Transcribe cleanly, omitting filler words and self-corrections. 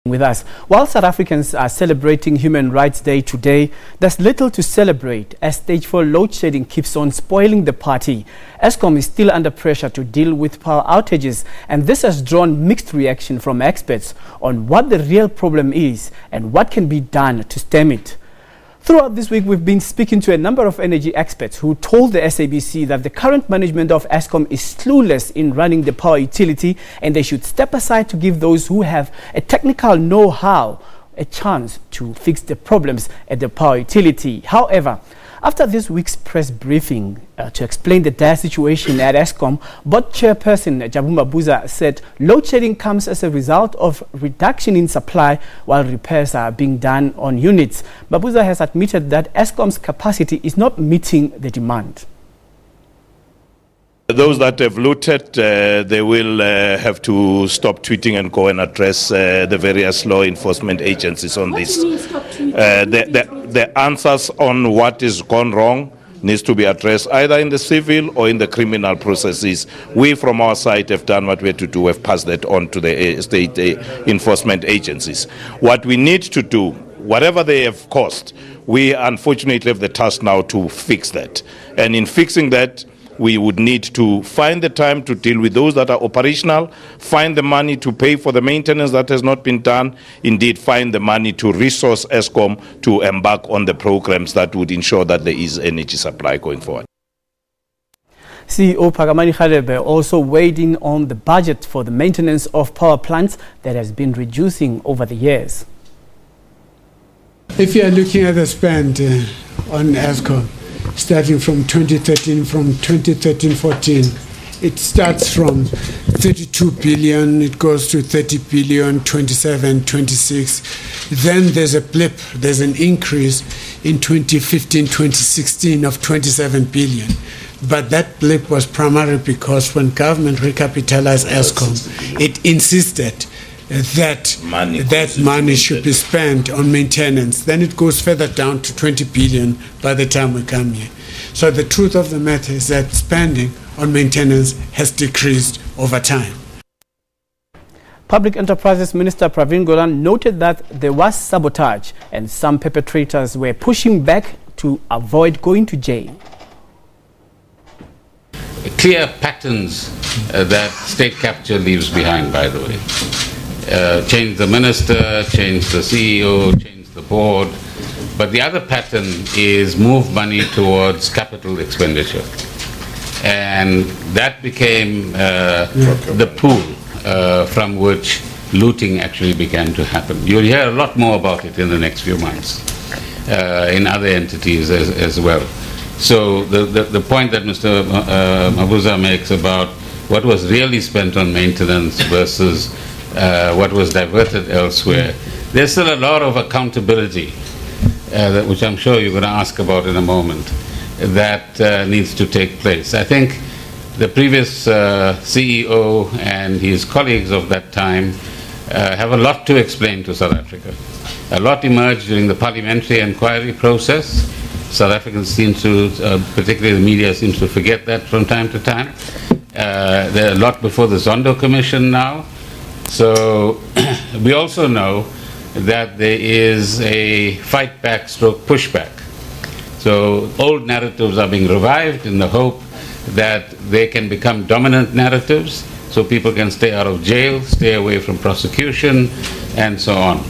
With us. While South Africans are celebrating Human Rights Day today, there's little to celebrate as stage 4 load shedding keeps on spoiling the party. Eskom is still under pressure to deal with power outages, and this has drawn mixed reaction from experts on what the real problem is and what can be done to stem it. Throughout this week, we've been speaking to a number of energy experts who told the SABC that the current management of Eskom is clueless in running the power utility, and they should step aside to give those who have a technical know-how a chance to fix the problems at the power utility. However, after this week's press briefing to explain the dire situation at Eskom, board chairperson Jabu Mabuza said load shedding comes as a result of reduction in supply while repairs are being done on units. Mabuza has admitted that Eskom's capacity is not meeting the demand. Those that have looted, they will have to stop tweeting and go and address the various law enforcement agencies on this. The answers on what has gone wrong needs to be addressed either in the civil or in the criminal processes. We from our side have done what we had to do, have passed that on to the state enforcement agencies. What we need to do, whatever they have caused, we unfortunately have the task now to fix that. And in fixing that, we would need to find the time to deal with those that are operational, find the money to pay for the maintenance that has not been done, indeed find the money to resource Eskom to embark on the programs that would ensure that there is energy supply going forward. CEO Phakamani Radebe also weighed in on the budget for the maintenance of power plants that has been reducing over the years. If you are looking at the spend on Eskom, starting from 2013-14, it starts from 32 billion, it goes to 30 billion, 27, 26. Then there's a blip, there's an increase in 2015-2016 of 27 billion. But that blip was primarily because when government recapitalized Eskom, it insisted that money should be spent on maintenance. Then it goes further down to 20 billion by the time we come here. So the truth of the matter is that spending on maintenance has decreased over time. Public Enterprises Minister Pravin Gordhan noted that there was sabotage and some perpetrators were pushing back to avoid going to jail. Clear patterns that state capture leaves behind, by the way. Change the minister, change the CEO, change the board. But the other pattern is move money towards capital expenditure. And that became the pool from which looting actually began to happen. You'll hear a lot more about it in the next few months in other entities as well. So the point that Mr. Mabuza makes about what was really spent on maintenance versus what was diverted elsewhere, there's still a lot of accountability, which I'm sure you're going to ask about in a moment, that needs to take place. I think the previous CEO and his colleagues of that time have a lot to explain to South Africa. A lot emerged during the parliamentary inquiry process. South Africans seem to, particularly the media, seems to forget that from time to time. There are a lot before the Zondo Commission now. So we also know that there is a fight back stroke pushback. So old narratives are being revived in the hope that they can become dominant narratives so people can stay out of jail, stay away from prosecution, and so on.